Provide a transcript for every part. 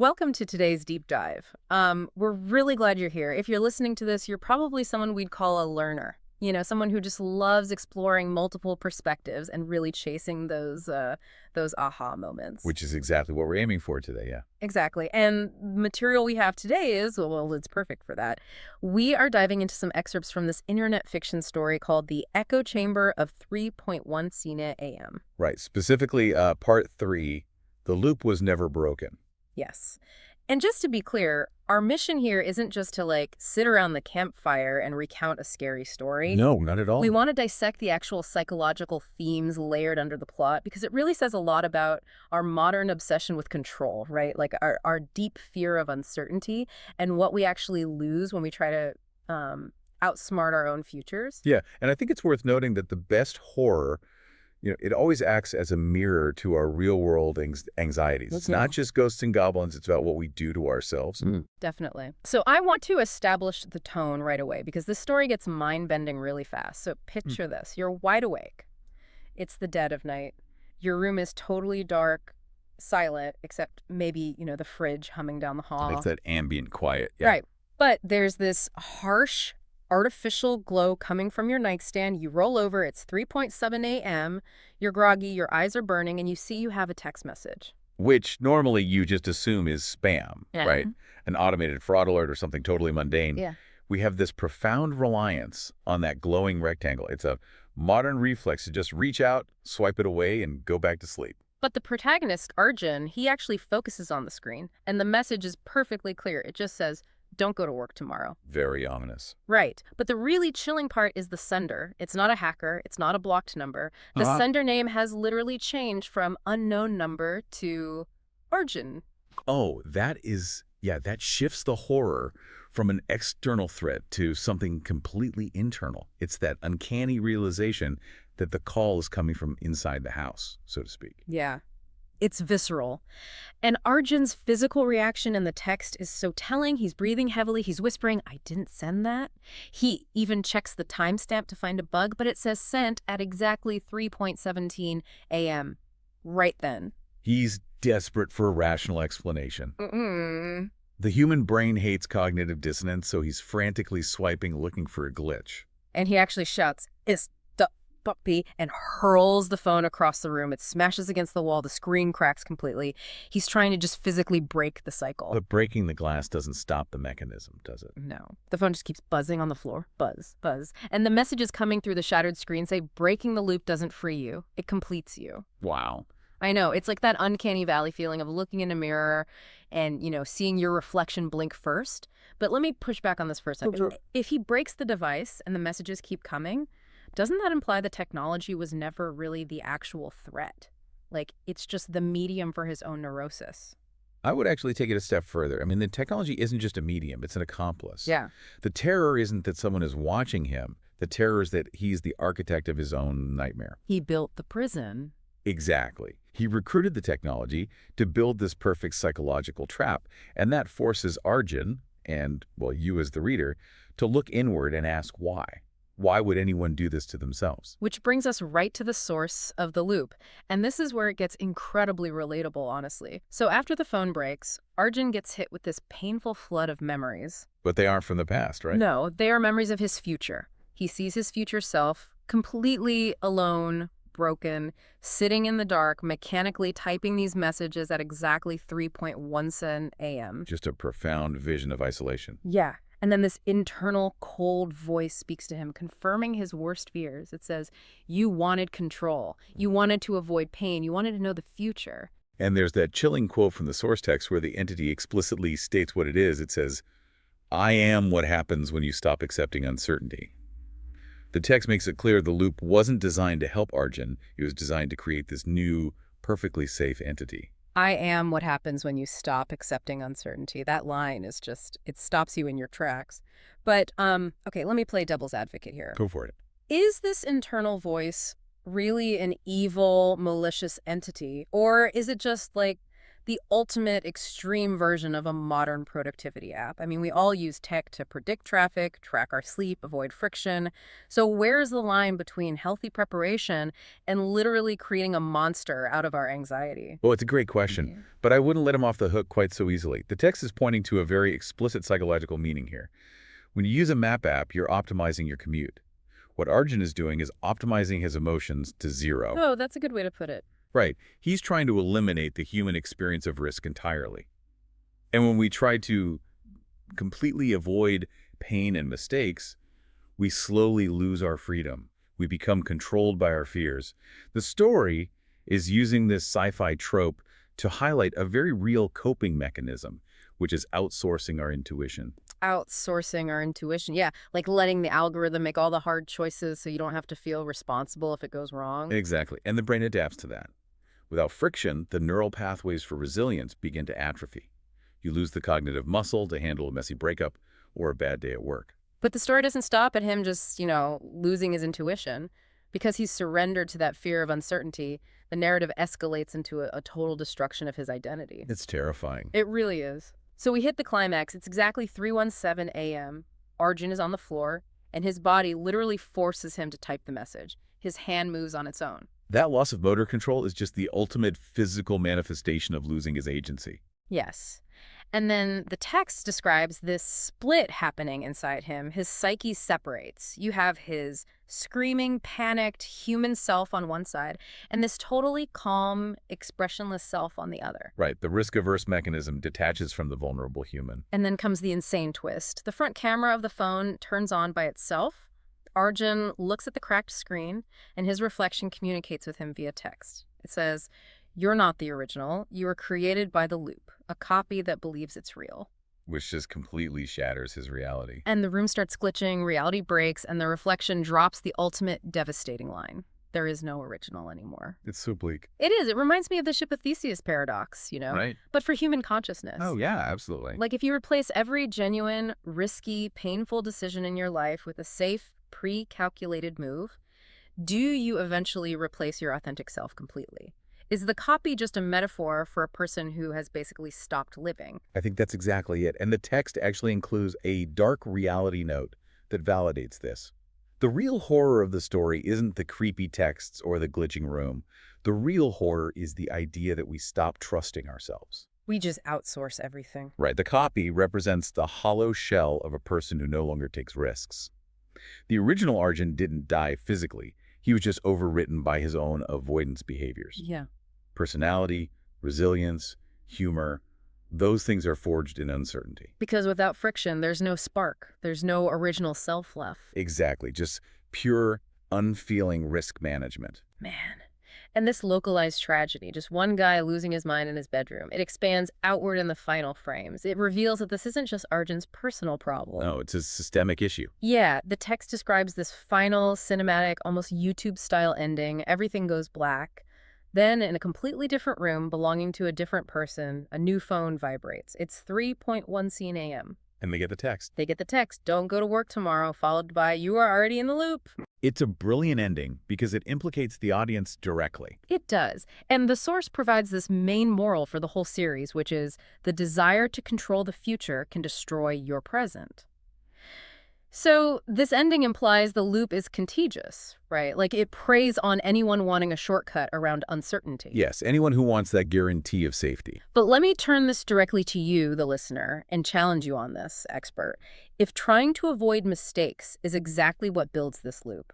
Welcome to today's deep dive. We're really glad you're here. If you're listening to this, you're probably someone we'd call a learner. Someone who just loves exploring multiple perspectives and really chasing those aha moments. Which is exactly what we're aiming for today, yeah. Exactly. And the material we have today is, well, it's perfect for that. We are diving into some excerpts from this internet fiction story called The Echo Chamber of 3.1 Cine AM. Right. Specifically, part 3, the loop was never broken. Yes. And just to be clear, our mission here isn't just to sit around the campfire and recount a scary story. No, not at all. We want to dissect the actual psychological themes layered under the plot because it really says a lot about our modern obsession with control, right? Like our deep fear of uncertainty and what we actually lose when we try to outsmart our own futures. Yeah, and I think it's worth noting that the best horror, it always acts as a mirror to our real-world anxieties. It's not just ghosts and goblins. It's about what we do to ourselves. Definitely. So I want to establish the tone right away because this story gets mind-bending really fast. So picture this. You're wide awake. It's the dead of night. Your room is totally dark, silent, except maybe, the fridge humming down the hall. It's that ambient quiet. Yeah. Right. But there's this harsh, artificial glow coming from your nightstand. You roll over, it's 3:07 a.m., you're groggy, your eyes are burning, and you see you have a text message. Which normally you just assume is spam, right? An automated fraud alert or something totally mundane. Yeah. We have this profound reliance on that glowing rectangle. It's a modern reflex to just reach out, swipe it away, and go back to sleep. But the protagonist, Arjun, he actually focuses on the screen, and the message is perfectly clear. It just says, "Don't go to work tomorrow." Very ominous. Right. But the really chilling part is the sender. It's not a hacker. It's not a blocked number. The sender name has literally changed from unknown number to Arjun. Oh, that shifts the horror from an external threat to something completely internal. It's that uncanny realization that the call is coming from inside the house, so to speak. Yeah. It's visceral. And Arjun's physical reaction in the text is so telling. He's breathing heavily. He's whispering, "I didn't send that." He even checks the timestamp to find a bug, but it says sent at exactly 3:17 a.m. right then. He's desperate for a rational explanation. The human brain hates cognitive dissonance, so he's frantically swiping, looking for a glitch. And he actually shouts, "It's the puppy," and hurls the phone across the room. It smashes against the wall. The screen cracks completely. He's trying to just physically break the cycle. But breaking the glass doesn't stop the mechanism, does it? No. The phone just keeps buzzing on the floor. Buzz, buzz. And the messages coming through the shattered screen say, "Breaking the loop doesn't free you. It completes you." Wow. I know. It's like that uncanny valley feeling of looking in a mirror and, seeing your reflection blink first. But let me push back on this for a second. Sure. If he breaks the device and the messages keep coming, doesn't that imply the technology was never really the actual threat? Like, it's just the medium for his own neurosis. I would actually take it a step further. I mean, the technology isn't just a medium, it's an accomplice. Yeah. The terror isn't that someone is watching him. The terror is that he's the architect of his own nightmare. He built the prison. Exactly. He recruited the technology to build this perfect psychological trap, and that forces Arjun, and, well, you as the reader, to look inward and ask why. Why would anyone do this to themselves? Which brings us right to the source of the loop. And this is where it gets incredibly relatable, honestly. So after the phone breaks, Arjun gets hit with this painful flood of memories. But they aren't from the past, right? No, they are memories of his future. He sees his future self completely alone, broken, sitting in the dark, mechanically typing these messages at exactly 3:17 a.m. Just a profound vision of isolation. Yeah. And then this internal cold voice speaks to him, confirming his worst fears. It says, "You wanted control. You wanted to avoid pain. You wanted to know the future." And there's that chilling quote from the source text where the entity explicitly states what it is. It says, "I am what happens when you stop accepting uncertainty." The text makes it clear the loop wasn't designed to help Arjun. It was designed to create this new, perfectly safe entity. I am what happens when you stop accepting uncertainty. That line is just, it stops you in your tracks. But, okay, let me play devil's advocate here. Go for it. Is this internal voice really an evil, malicious entity? Or is it just like The ultimate extreme version of a modern productivity app. I mean, we all use tech to predict traffic, track our sleep, avoid friction. So where's the line between healthy preparation and literally creating a monster out of our anxiety? Well, it's a great question, but I wouldn't let him off the hook quite so easily. The text is pointing to a very explicit psychological meaning here. When you use a map app, you're optimizing your commute. What Arjun is doing is optimizing his emotions to zero. Oh, that's a good way to put it. Right. He's trying to eliminate the human experience of risk entirely. And when we try to completely avoid pain and mistakes, we slowly lose our freedom. We become controlled by our fears. The story is using this sci-fi trope to highlight a very real coping mechanism, which is outsourcing our intuition. Outsourcing our intuition. Yeah, like letting the algorithm make all the hard choices so you don't have to feel responsible if it goes wrong. Exactly. And the brain adapts to that. Without friction, the neural pathways for resilience begin to atrophy. You lose the cognitive muscle to handle a messy breakup or a bad day at work. But the story doesn't stop at him just, losing his intuition. Because he's surrendered to that fear of uncertainty, the narrative escalates into a total destruction of his identity. It's terrifying. It really is. So we hit the climax. It's exactly 3:17 a.m. Arjun is on the floor, and his body literally forces him to type the message. His hand moves on its own. That loss of motor control is just the ultimate physical manifestation of losing his agency. Yes. And then the text describes this split happening inside him. His psyche separates. You have his screaming, panicked human self on one side, and this totally calm, expressionless self on the other. Right, the risk-averse mechanism detaches from the vulnerable human. And then comes the insane twist. The front camera of the phone turns on by itself. Arjun looks at the cracked screen, and his reflection communicates with him via text. It says, "You're not the original. You were created by the loop, a copy that believes it's real." Which just completely shatters his reality. And the room starts glitching, reality breaks, and the reflection drops the ultimate devastating line. There is no original anymore. It's so bleak. It is. It reminds me of the ship of Theseus paradox, Right. But for human consciousness. Oh, yeah, absolutely. Like if you replace every genuine, risky, painful decision in your life with a safe, pre-calculated move, do you eventually replace your authentic self completely? Is the copy just a metaphor for a person who has basically stopped living? I think that's exactly it. And the text actually includes a dark reality note that validates this. The real horror of the story isn't the creepy texts or the glitching room. The real horror is the idea that we stop trusting ourselves. We just outsource everything. Right. The copy represents the hollow shell of a person who no longer takes risks. The original Arjun didn't die physically. He was just overwritten by his own avoidance behaviors. Yeah. Personality, resilience, humor, those things are forged in uncertainty. Because without friction, there's no spark. There's no original self left. Exactly. Just pure, unfeeling risk management. Man. And this localized tragedy, just one guy losing his mind in his bedroom, it expands outward in the final frames. It reveals that this isn't just Arjun's personal problem. No, it's a systemic issue. Yeah, the text describes this final, cinematic, almost YouTube-style ending. Everything goes black. Then, in a completely different room belonging to a different person, a new phone vibrates. It's 3:10 a.m. And they get the text. They get the text, "Don't go to work tomorrow," followed by, "You are already in the loop." It's a brilliant ending because it implicates the audience directly. It does. And the source provides this main moral for the whole series, which is the desire to control the future can destroy your present. So this ending implies the loop is contagious, right? Like it preys on anyone wanting a shortcut around uncertainty. Yes, anyone who wants that guarantee of safety. But let me turn this directly to you, the listener, and challenge you on this, expert. If trying to avoid mistakes is exactly what builds this loop,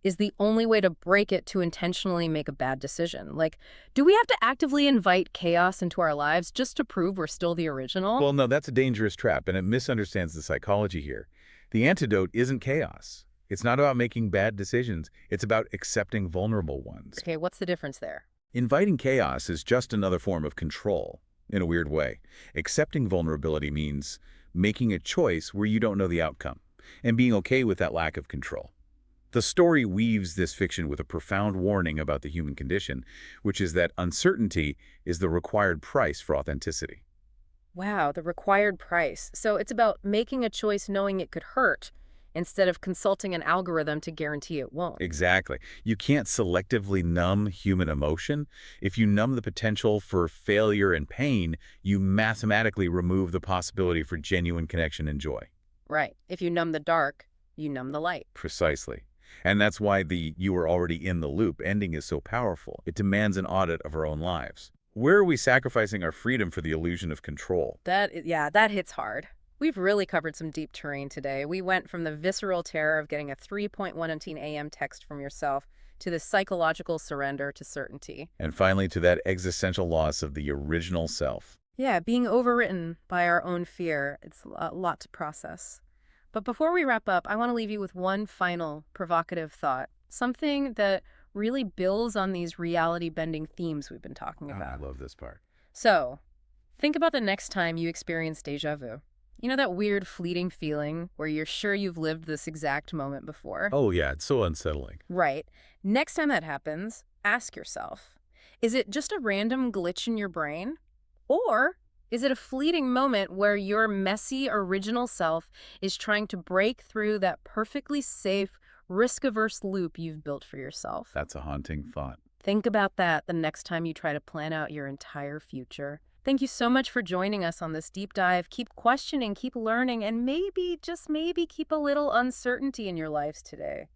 is the only way to break it to intentionally make a bad decision? Like, do we have to actively invite chaos into our lives just to prove we're still the original? Well, no, that's a dangerous trap, and it misunderstands the psychology here. The antidote isn't chaos. It's not about making bad decisions. It's about accepting vulnerable ones. Okay, what's the difference there? Inviting chaos is just another form of control, in a weird way. Accepting vulnerability means making a choice where you don't know the outcome, and being okay with that lack of control. The story weaves this fiction with a profound warning about the human condition, which is that uncertainty is the required price for authenticity. Wow, the required price. So it's about making a choice knowing it could hurt instead of consulting an algorithm to guarantee it won't. Exactly. You can't selectively numb human emotion. If you numb the potential for failure and pain, you mathematically remove the possibility for genuine connection and joy. Right. If you numb the dark, you numb the light. Precisely. And that's why the "you were already in the loop" ending is so powerful. It demands an audit of our own lives. Where are we sacrificing our freedom for the illusion of control? Yeah, that hits hard. We've really covered some deep terrain today. We went from the visceral terror of getting a 3:17 a.m. text from yourself to the psychological surrender to certainty. And finally, to that existential loss of the original self. Yeah, being overwritten by our own fear. It's a lot to process. But before we wrap up, I want to leave you with one final provocative thought, something that really builds on these reality-bending themes we've been talking Oh, I about. love this part. So, think about the next time you experience déjà vu. You know that weird fleeting feeling where you're sure you've lived this exact moment before? Oh, yeah, it's so unsettling. Right. Next time that happens, ask yourself, is it just a random glitch in your brain? Or is it a fleeting moment where your messy original self is trying to break through that perfectly safe, risk-averse loop you've built for yourself? That's a haunting thought. Think about that the next time you try to plan out your entire future. Thank you so much for joining us on this deep dive. Keep questioning, keep learning, and maybe, just maybe, keep a little uncertainty in your lives today.